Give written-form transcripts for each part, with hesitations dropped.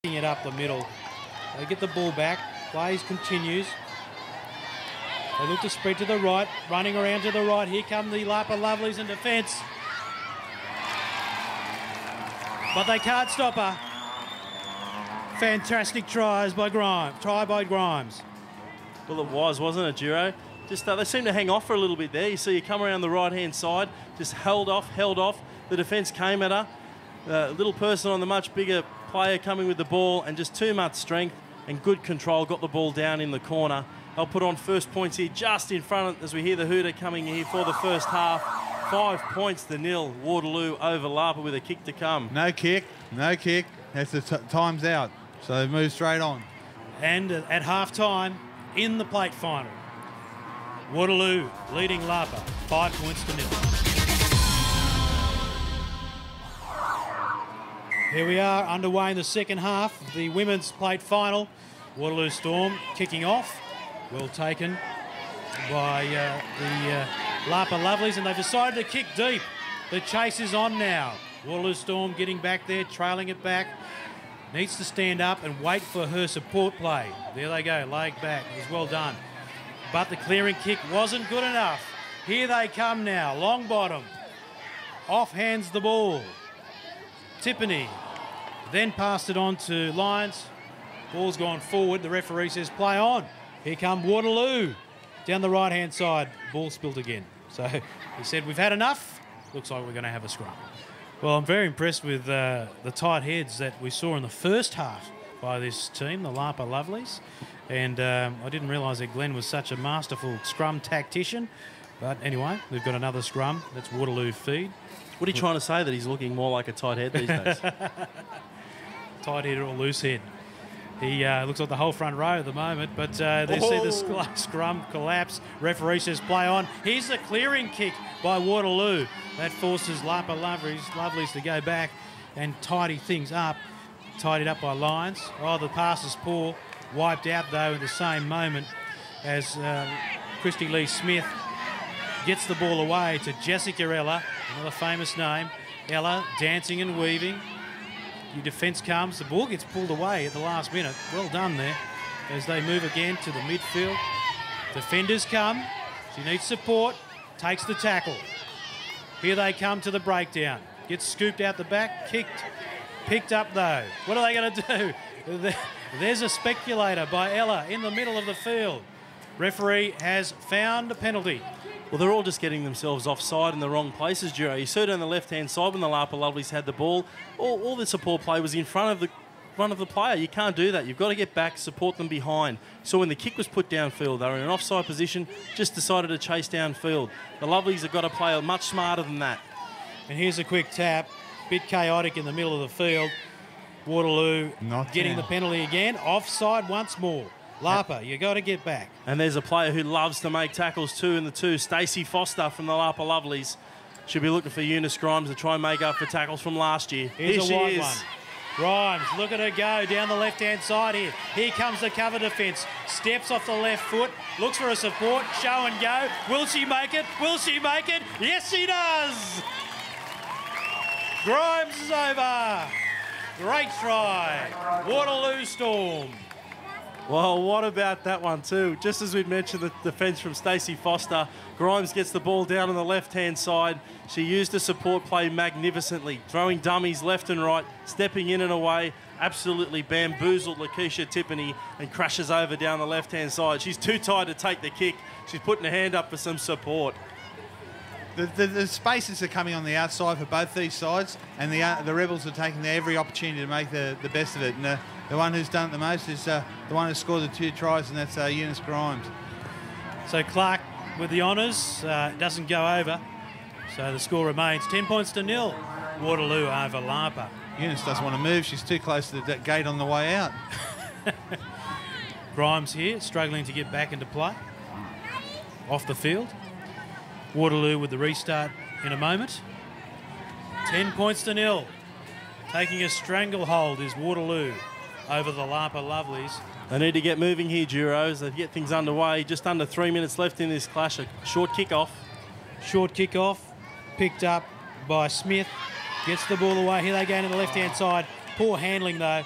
it up the middle. They get the ball back. Plays continues. They look to spread to the right, running around to the right. Here come the Lapa Lovelies in defence. But they can't stop her. Fantastic tries by Grimes. Try by Grimes. Well, it was, wasn't it, Giro? Just they seem to hang off for a little bit there. You see, you come around the right-hand side, just held off. The defence came at her. Little person on the much bigger player coming with the ball, and just too much strength and good control. Got the ball down in the corner. They'll put on first points here just in front as we hear the hooter coming here for the first half. 5 points to nil. Waterloo over Lapa with a kick to come. No kick. That's the time's out. So they move straight on. And at half-time, in the plate final, Waterloo leading Lapa 5 points to nil. Here we are underway in the second half, the women's plate final. Waterloo Storm kicking off. Well taken by the Lapa Lovelies, and they've decided to kick deep. The chase is on now. Waterloo Storm getting back there, trailing it back. Needs to stand up and wait for her support play. There they go, leg back. It was well done. But the clearing kick wasn't good enough. Here they come now, long bottom. Off hands the ball. Tiffany then passed it on to Lyons. Ball's gone forward. The referee says play on. Here come Waterloo down the right-hand side. Ball spilled again. So he said, we've had enough. Looks like we're going to have a scrum. Well, I'm very impressed with the tight heads that we saw in the first half by this team, the Lapa Lovelies. And I didn't realise that Glenn was such a masterful scrum tactician. But anyway, we've got another scrum. That's Waterloo feed. What are you trying to say, that he's looking more like a tight head these days? Tight head or loose head. He looks like the whole front row at the moment, but they see the scrum collapse. Referee says play on. Here's the clearing kick by Waterloo. That forces Lapa Lovelies to go back and tidy things up. Tidied up by Lyons. Oh, the pass is poor. Wiped out, though, in the same moment as Christy Lee Smith gets the ball away to Jessica Ella, another famous name. Ella dancing and weaving. Your defence comes. The ball gets pulled away at the last minute. Well done there as they move again to the midfield. Defenders come. She needs support. Takes the tackle. Here they come to the breakdown. Gets scooped out the back. Kicked. Picked up, though. What are they going to do? There's a speculator by Ella in the middle of the field. Referee has found a penalty. Well, they're all just getting themselves offside in the wrong places, Giro. You saw it on the left-hand side when the Lapa Lovelies had the ball. All the support play was in front of the player. You can't do that. You've got to get back, support them behind. So when the kick was put downfield, they were in an offside position, just decided to chase downfield. The Lovelies have got to play much smarter than that. And here's a quick tap. Bit chaotic in the middle of the field. Waterloo getting the penalty again. Offside once more. Lapa, you got to get back. And there's a player who loves to make tackles too in the two, Stacey Foster from the Lapa Lovelies. She'll be looking for Eunice Grimes to try and make up for tackles from last year. Here she is. Grimes, look at her go down the left-hand side here. Here comes the cover defence. Steps off the left foot, looks for a support, show and go. Will she make it? Will she make it? Yes, she does! Grimes is over. Great try. Waterloo Storm. Well, what about that one too? Just as we'd mentioned the defence from Stacey Foster, Grimes gets the ball down on the left-hand side. She used the support play magnificently, throwing dummies left and right, stepping in and away, absolutely bamboozled Lakeisha Tiffany and crashes over down the left-hand side. She's too tired to take the kick. She's putting her hand up for some support. The spaces are coming on the outside for both these sides, and the Rebels are taking every opportunity to make the best of it. And the one who's done it the most is the one who scored the 2 tries, and that's Eunice Grimes. So Clark with the honours, doesn't go over. So the score remains 10 points to nil. Waterloo over Lapa. Eunice doesn't want to move. She's too close to the gate on the way out. Grimes here, struggling to get back into play. Off the field. Waterloo with the restart in a moment. 10 points to nil. Taking a stranglehold is Waterloo over the Lapa Lovelies. They need to get moving here, Duros. They get things underway. Just under 3 minutes left in this clash. A short kick-off. Short kick-off. Picked up by Smith. Gets the ball away. Here they go to the left-hand side. Poor handling, though.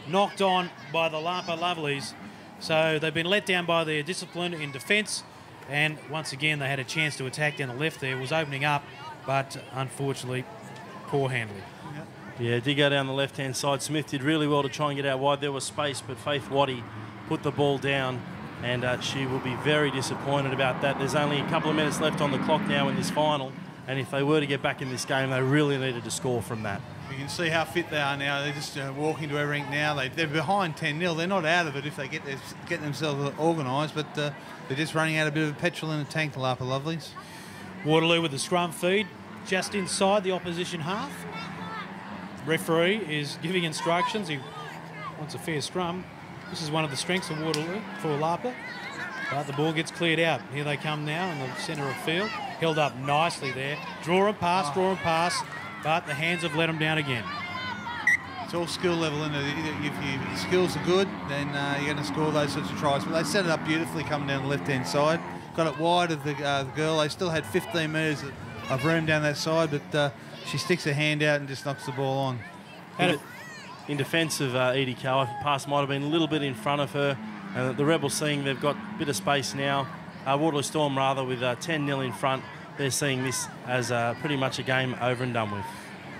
knocked on by the Lapa Lovelies. So they've been let down by their discipline in defence, and once again they had a chance to attack down the left there. It was opening up, but unfortunately poor handling. Yeah, it did go down the left-hand side. Smith did really well to try and get out wide. There was space, but Faith Waddy put the ball down, and she will be very disappointed about that. There's only a couple of minutes left on the clock now in this final, and if they were to get back in this game, they really needed to score from that. You can see how fit they are now. They're just walking to everything now. They're behind 10-0. They're not out of it if they get themselves organised, but they're just running out a bit of petrol in the tank, the Lapa Lovelies. Waterloo with the scrum feed just inside the opposition half. Referee is giving instructions. He wants a fair scrum. This is one of the strengths of Waterloo for Lapa. But the ball gets cleared out. Here they come now in the centre of field. Held up nicely there. Draw and pass. But the hands have let them down again. It's all skill level in it. If your skills are good, then you're going to score those sorts of tries. But they set it up beautifully coming down the left-hand side. Got it wide of the girl. They still had 15 metres of room down that side, but she sticks her hand out and just knocks the ball on. In defence of Edie Coe, pass might have been a little bit in front of her. The Rebels seeing they've got a bit of space now. Waterloo Storm rather with 10-0 in front. They're seeing this as pretty much a game over and done with.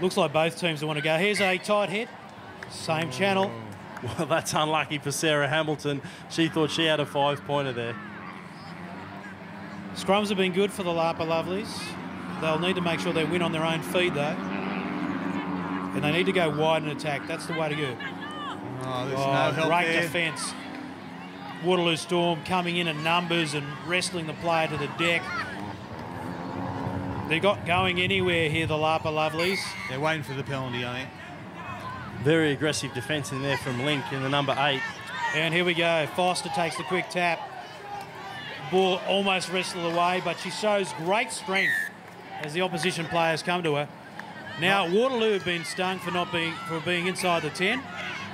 Looks like both teams want to go. Here's a tight hit. Same channel. Well, that's unlucky for Sarah Hamilton. She thought she had a 5-pointer there. Scrums have been good for the Lapa Lovelies. They'll need to make sure they win on their own feet, though. And they need to go wide and attack. That's the way to go. Oh, there's no help great there. defence. Waterloo Storm coming in numbers and wrestling the player to the deck. They're not going anywhere here, the Lapa Lovelies. They're waiting for the penalty, I think. Very aggressive defence in there from Link in the number 8. And here we go. Foster takes the quick tap. Ball almost wrestled away, but she shows great strength as the opposition players come to her. Now, Waterloo have been stung for being inside the 10,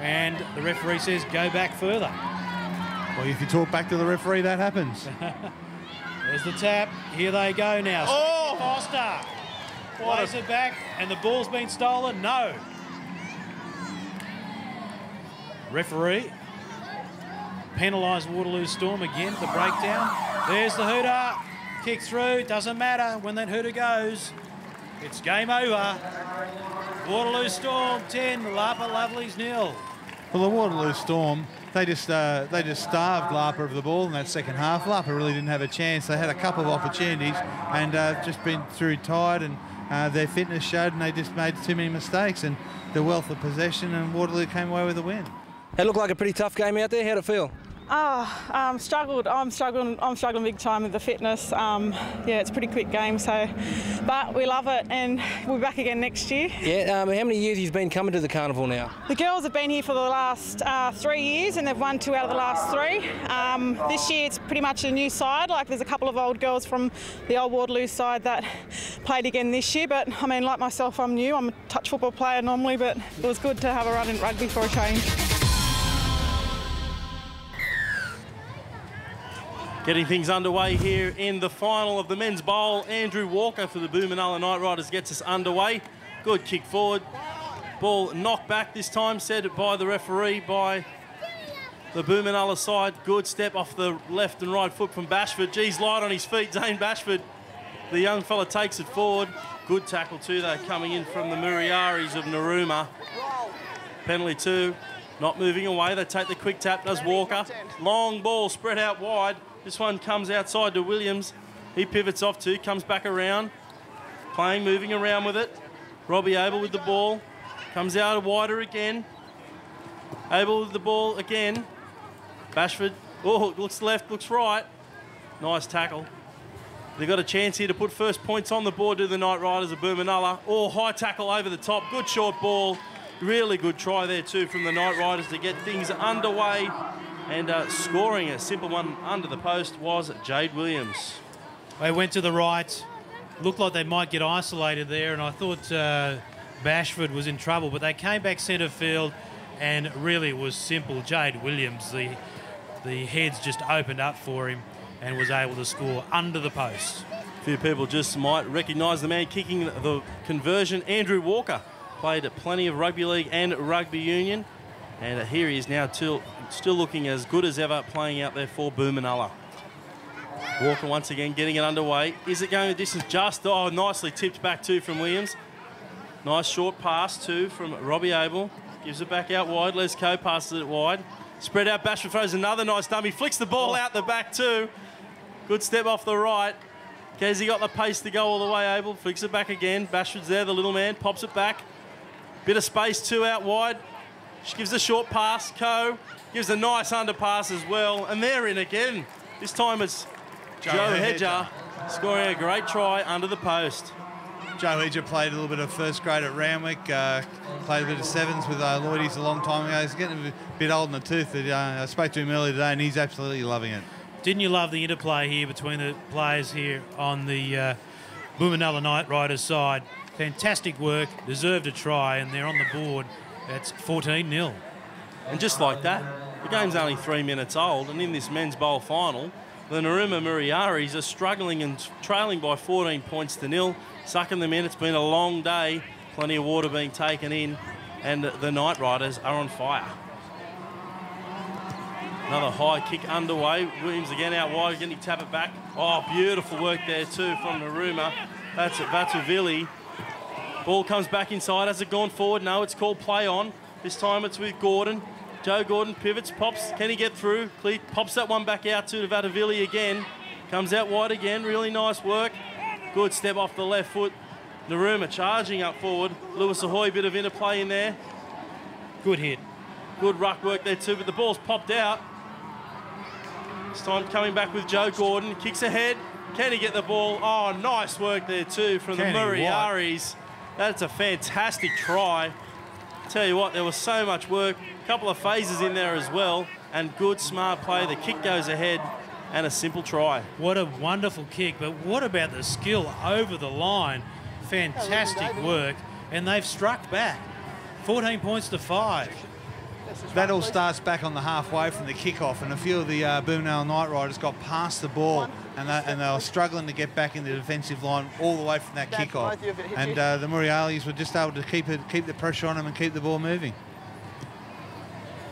and the referee says go back further. Well, if you talk back to the referee, that happens. There's the tap. Here they go now. Oh! Foster plays it back, and the ball's been stolen. No. Referee penalised Waterloo Storm again. The breakdown. There's the hooter. Kick through. Doesn't matter when that hooter goes. It's game over. Waterloo Storm 10, Lapa Lovelies 0. Well, the Waterloo Storm, they just starved Lapa of the ball in that second half. Lapa really didn't have a chance. They had a couple of opportunities and just been through tired, and their fitness showed, and they just made too many mistakes, and the wealth of possession, and Waterloo came away with a win. It looked like a pretty tough game out there. How'd it feel? Struggled. I'm struggling big time with the fitness. Yeah, it's a pretty quick game, but we love it, and we'll be back again next year. Yeah. How many years have you been coming to the carnival now? The girls have been here for the last 3 years, and they've won 2 out of the last 3. This year it's pretty much a new side. Like, there's a couple of old girls from the old Waterloo side that played again this year. But I mean, like myself, I'm new. I'm a touch football player normally, but it was good to have a run in rugby for a change. Getting things underway here in the final of the men's bowl. Andrew Walker for the Boomanalla Night Riders gets us underway. Good kick forward. Ball knocked back this time, said by the referee by the Boomanalla side. Good step off the left and right foot from Bashford. Geez, light on his feet, Zane Bashford. The young fella takes it forward. Good tackle too, though, coming in from the Muriaris of Narooma. Penalty 2, not moving away. They take the quick tap, does Walker. Long ball spread out wide. This one comes outside to Williams. He pivots off too, comes back around. Playing, moving around with it. Robbie Abel with the ball. Comes out wider again. Abel with the ball again. Bashford, looks left, looks right. Nice tackle. They've got a chance here to put first points on the board to the Night Riders of Boomanalla. High tackle over the top. Good short ball. Really good try there too from the Night Riders to get things underway. And scoring a simple one under the post was Jade Williams. They went to the right. Looked like they might get isolated there, and I thought Bashford was in trouble, but they came back centre field, and really it was simple. Jade Williams, the heads just opened up for him and was able to score under the post. A few people just might recognise the man kicking the conversion. Andrew Walker played plenty of rugby league and rugby union. And here he is now, still looking as good as ever, playing out there for Boomanalla. Walker once again getting it underway. Is it going the distance? Just, oh, nicely tipped back too from Williams. Nice short pass too from Robbie Abel. Gives it back out wide. Les Coe passes it wide. Spread out, Bashford throws another nice dummy. Flicks the ball out the back too. Good step off the right. Casey got the pace to go all the way, Abel. Flicks it back again. Bashford's there, the little man. Pops it back. Bit of space too out wide. She gives a short pass. Coe gives a nice underpass as well. And they're in again. This time it's Joe Hedger scoring a great try under the post. Joe Hedger played a little bit of first grade at Randwick, played a bit of 7's with Lloydies a long time ago. He's getting a bit old in the tooth. But, I spoke to him earlier today and he's absolutely loving it. Didn't you love the interplay here between the players here on the Boomanalla Night Riders side? Fantastic work, deserved a try, and they're on the board. It's 14-0. And just like that, the game's only 3 minutes old, and in this men's bowl final, the Narooma Muriaris are struggling and trailing by 14 points to 0, sucking them in. It's been a long day, plenty of water being taken in, and the Night Riders are on fire. Another high kick underway. Williams again out wide, getting to tap it back. Oh, beautiful work there too from Narooma. That's at Vatuvili. Ball comes back inside. Has it gone forward? No, it's called play on. This time it's with Gordon. Joe Gordon pivots, pops. Can he get through? Pops that one back out to Vatuvili again. Comes out wide again. Really nice work. Good step off the left foot. Narooma charging up forward. Lewis Ahoy, bit of interplay in there. Good hit. Good ruck work there too, but the ball's popped out. This time coming back with Joe Gordon. Kicks ahead. Can he get the ball? Oh, nice work there too from the Muriaris. That's a fantastic try. Tell you what, there was so much work. A couple of phases in there as well. And good, smart play. The kick goes ahead and a simple try. What a wonderful kick, but what about the skill over the line? Fantastic work. And they've struck back. 14 points to 5. That all starts back on the halfway from the kickoff, and a few of the Boomanalla Night Riders got past the ball, and they were struggling to get back in the defensive line all the way from that kickoff. And the Murialis were just able to keep the pressure on them and keep the ball moving.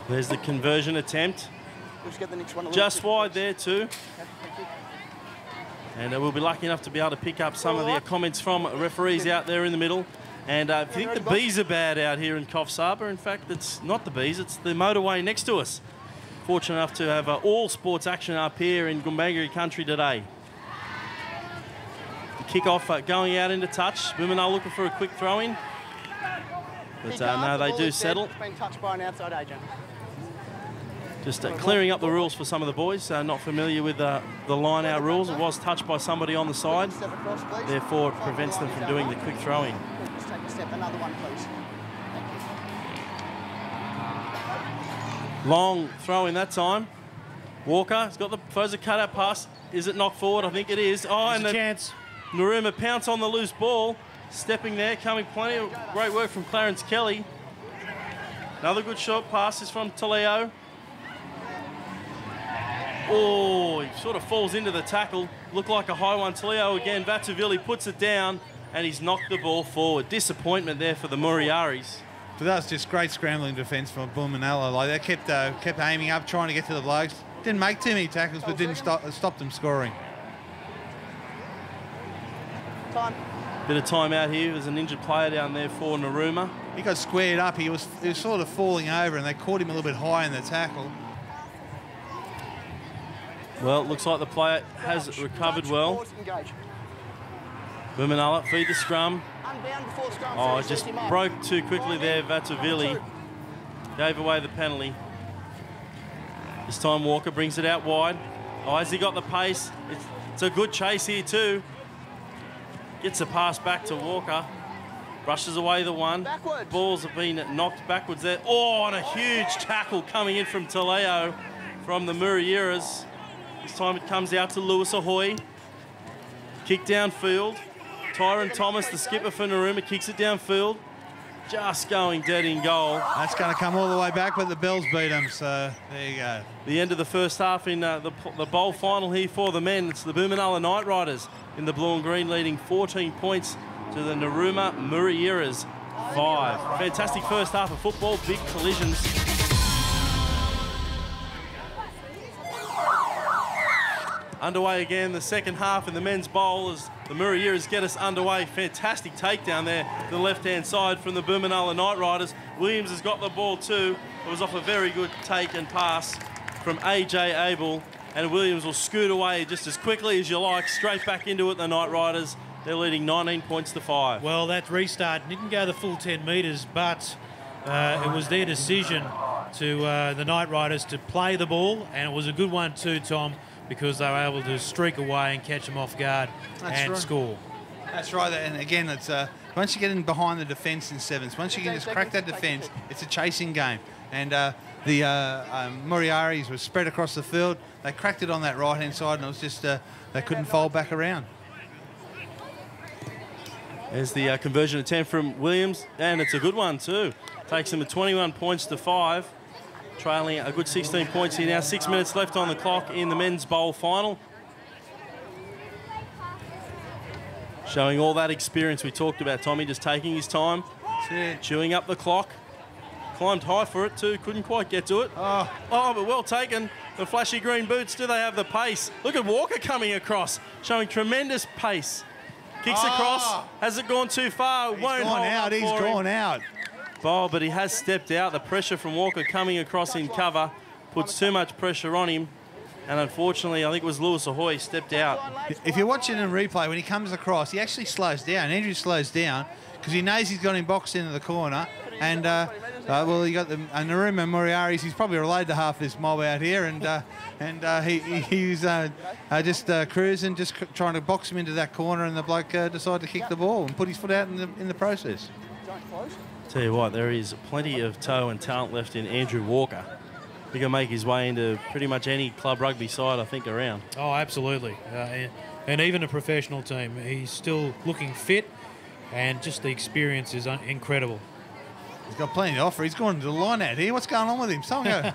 There's the conversion attempt. Just wide there too. And we'll be lucky enough to be able to pick up some of the comments from referees out there in the middle. And I think the bees are bad out here in Coffs Harbour. In fact, it's not the bees, it's the motorway next to us. Fortunate enough to have all sports action up here in Gumbangari country today. The kick-off going out into touch. Boomanalla looking for a quick throw-in. But no, they do settle. It's been touched by an outside agent. Just clearing up the rules for some of the boys, not familiar with the line-out rules. It was touched by somebody on the side. Therefore, it prevents them from doing the quick throw-in. Take a step, another one, please. Long throw in that time. Walker has got the throws a cut-out pass. Is it knocked forward? I think it is. Oh, and a chance. Narooma pounce on the loose ball. Stepping there, coming plenty of great work from Clarence Kelly. Another good short pass is from Taleo. Oh, he sort of falls into the tackle. Looked like a high one. Taleo again. Vatuvili puts it down. And he's knocked the ball forward. Disappointment there for the Muriaris. But that was just great scrambling defence from Boomanalla. Like they kept aiming up, trying to get to the blokes. Didn't make too many tackles, but didn't stop them scoring. Time. Bit of time out here. There's an injured player down there for Narooma. He got squared up. He was sort of falling over, and they caught him a little bit high in the tackle. Well, it looks like the player has recovered well. Boomanalla feed the scrum. Oh, just broke too quickly there, Vatuvili. Gave away the penalty. This time Walker brings it out wide. Oh, has he got the pace? It's a good chase here too. Gets a pass back to Walker. Brushes away the one. Balls have been knocked backwards there. Oh, and a huge tackle coming in from Taleo from the Muriaris. This time it comes out to Lewis Ahoy. Kick downfield. Tyron Thomas, the skipper for Narooma, kicks it downfield. Just going dead in goal. That's going to come all the way back, but the Bells beat them, so there you go. The end of the first half in the bowl final here for the men. It's the Boomanalla Night Riders in the blue and green leading 14 points to the Narooma Muriaris 5. Fantastic first half of football, big collisions. Underway again, the second half in the men's bowl as the Murrieras get us underway. Fantastic takedown there to the left-hand side from the Boomanalla Knight Riders. Williams has got the ball too. It was off a very good take and pass from AJ Abel, and Williams will scoot away just as quickly as you like, straight back into it, the Knight Riders. They're leading 19 points to 5. Well, that restart didn't go the full 10 metres, but it was their decision to the Knight Riders to play the ball, and it was a good one too, Tom, because they were able to streak away and catch them off guard and score. That's right, and again, it's once you get in behind the defence in 7s, once you can just crack that defence, it's a chasing game. And the Moriaris were spread across the field. They cracked it on that right-hand side, and it was just they couldn't fold back around. There's the conversion attempt from Williams, and it's a good one too. Takes them to 21 points to 5, trailing a good 16 points here now. 6 minutes left on the clock in the men's bowl final. Showing all that experience we talked about, Tommy, just taking his time, chewing up the clock. Climbed high for it too, couldn't quite get to it. Oh, but well taken. The flashy green boots, do they have the pace? Look at Walker coming across, showing tremendous pace. Kicks across, has it gone too far? He's gone out. Oh, but he has stepped out. The pressure from Walker coming across in cover puts too much pressure on him. And unfortunately, I think it was Lewis Ahoy stepped out. If you're watching in replay, when he comes across, he actually slows down. Andrew slows down because he knows he's got him boxed into the corner. And, well, you got the Naruma Moriaris. He's probably relayed to half this mob out here. And he was just cruising, just trying to box him into that corner. And the bloke decided to kick the ball and put his foot out in the process. Tell you what, there is plenty of toe and talent left in Andrew Walker. He can make his way into pretty much any club rugby side, I think, around. Oh, absolutely. And even a professional team. He's still looking fit, and just the experience is incredible. He's got plenty to offer. He's going to the line out here. What's going on with him? Someone go.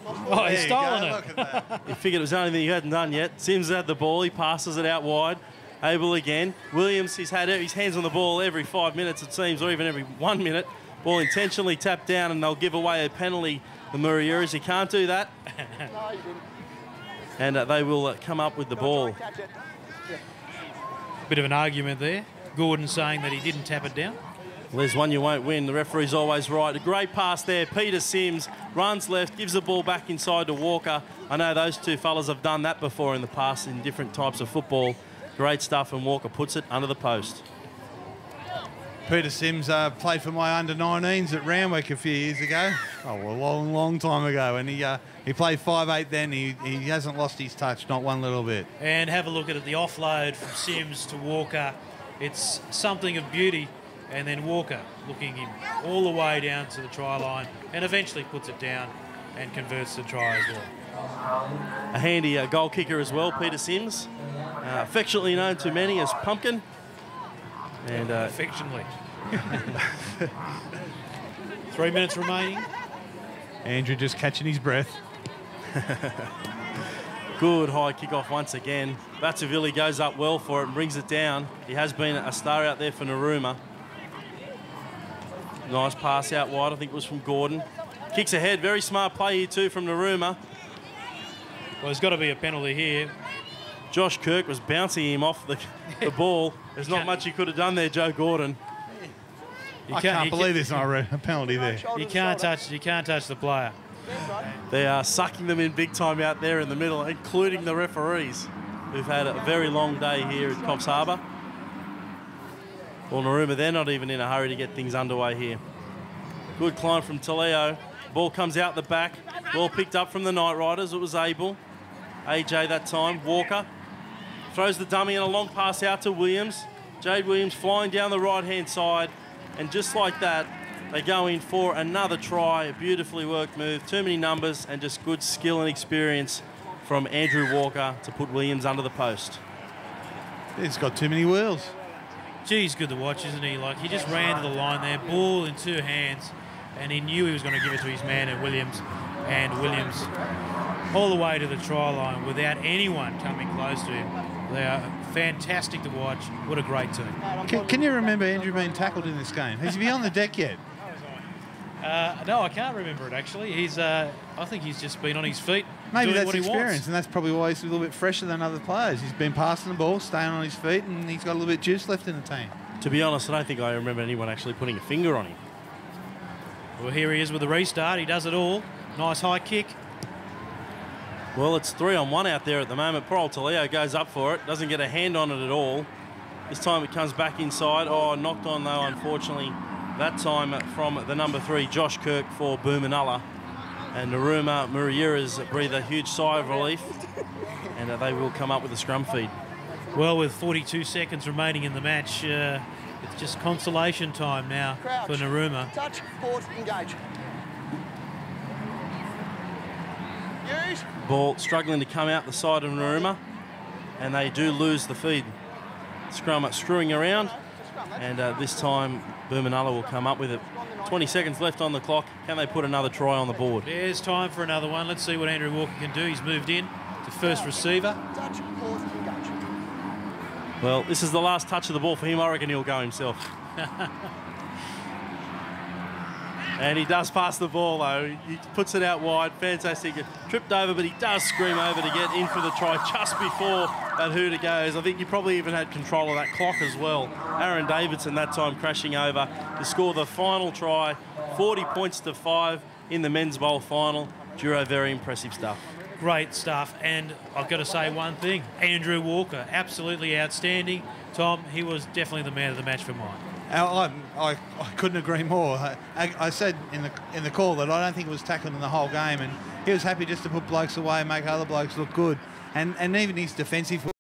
Oh, he's stolen it. Look at that. He figured it was the only thing he hadn't done yet. Sims had the ball. He passes it out wide. Abel again. Williams, he's had his hands on the ball every 5 minutes, it seems, or even every 1 minute. Ball intentionally tapped down, and they'll give away a penalty. The Murrieras, he can't do that. No, you didn't. And they will come up with the ball. Bit of an argument there. Gordon saying that he didn't tap it down. Well, there's one you won't win. The referee's always right. A great pass there. Peter Sims runs left, gives the ball back inside to Walker. I know those two fellas have done that before in the past in different types of football. Great stuff, and Walker puts it under the post. Peter Sims played for my under-19s at Randwick a few years ago. Oh, a long, long time ago. And he played 5'8" then. He hasn't lost his touch, not one little bit. And have a look at it, the offload from Sims to Walker. It's something of beauty. And then Walker looking him all the way down to the try line and eventually puts it down and converts the try as well. A handy goal kicker as well, Peter Sims. Affectionately known to many as Pumpkin. And affectionately. 3 minutes remaining. Andrew just catching his breath. Good high kickoff once again. Batsavilli goes up well for it and brings it down. He has been a star out there for Naruma. Nice pass out wide, I think it was from Gordon. Kicks ahead, very smart play here too from Naruma. Well, there's got to be a penalty here. Josh Kirk was bouncing him off the ball. There's not much he could have done there, Joe Gordon. I can't believe there's not a penalty there. You can't touch the player. They are sucking them in big time out there in the middle, including the referees, who've had a very long day here at Coffs Harbour. Well, Naruma, they're not even in a hurry to get things underway here. Good climb from Taleo. Ball comes out the back. Ball picked up from the Knight Riders. It was Abel. AJ that time. Walker throws the dummy and a long pass out to Williams. Jade Williams flying down the right-hand side. And just like that, they go in for another try. A beautifully worked move. Too many numbers and just good skill and experience from Andrew Walker to put Williams under the post. He's got too many wheels. Gee, he's good to watch, isn't he? Like, he just ran to the line there, ball in two hands, and he knew he was going to give it to his man at Williams. And Williams all the way to the try line without anyone coming close to him. They are fantastic to watch. What a great team. Can you remember Andrew being tackled in this game? Has he been on the deck yet? No, I can't remember it actually. I think he's just been on his feet. Maybe doing that's what he experience, wants. and that's probably why he's a little bit fresher than other players. He's been passing the ball, staying on his feet, and he's got a little bit of juice left in the team. To be honest, I don't think I remember anyone actually putting a finger on him. Well, here he is with the restart. He does it all. Nice high kick. Well, it's 3-on-1 out there at the moment. Poor old Taleo goes up for it. Doesn't get a hand on it at all. This time it comes back inside. Oh, knocked on though, unfortunately. That time from the number 3, Josh Kirk for Boomanalla. And Naruma Muriera's breathe a huge sigh of relief. And they will come up with a scrum feed. Well, with 42 seconds remaining in the match, it's just consolation time now for Naruma. Touch, pause, engage. Use. Ball struggling to come out the side of Naruma. And they do lose the feed. Scrum screwing around. And this time Boomanalla will come up with it. 20 seconds left on the clock. Can they put another try on the board? There's time for another one. Let's see what Andrew Walker can do. He's moved in to first receiver. Touch, pause, engage. Well, this is the last touch of the ball for him. I reckon he'll go himself. And he does pass the ball, though. He puts it out wide. Fantastic. Tripped over, but he does scream over to get in for the try just before that hooter goes. I think you probably even had control of that clock as well. Aaron Davidson that time crashing over to score the final try. 40 points to 5 in the men's bowl final. Duro, very impressive stuff. Great stuff. And I've got to say one thing. Andrew Walker, absolutely outstanding. Tom, he was definitely the man of the match for mine. I couldn't agree more. I said in the call that I don't think it was tackled in the whole game, and he was happy just to put blokes away and make other blokes look good. And even his defensive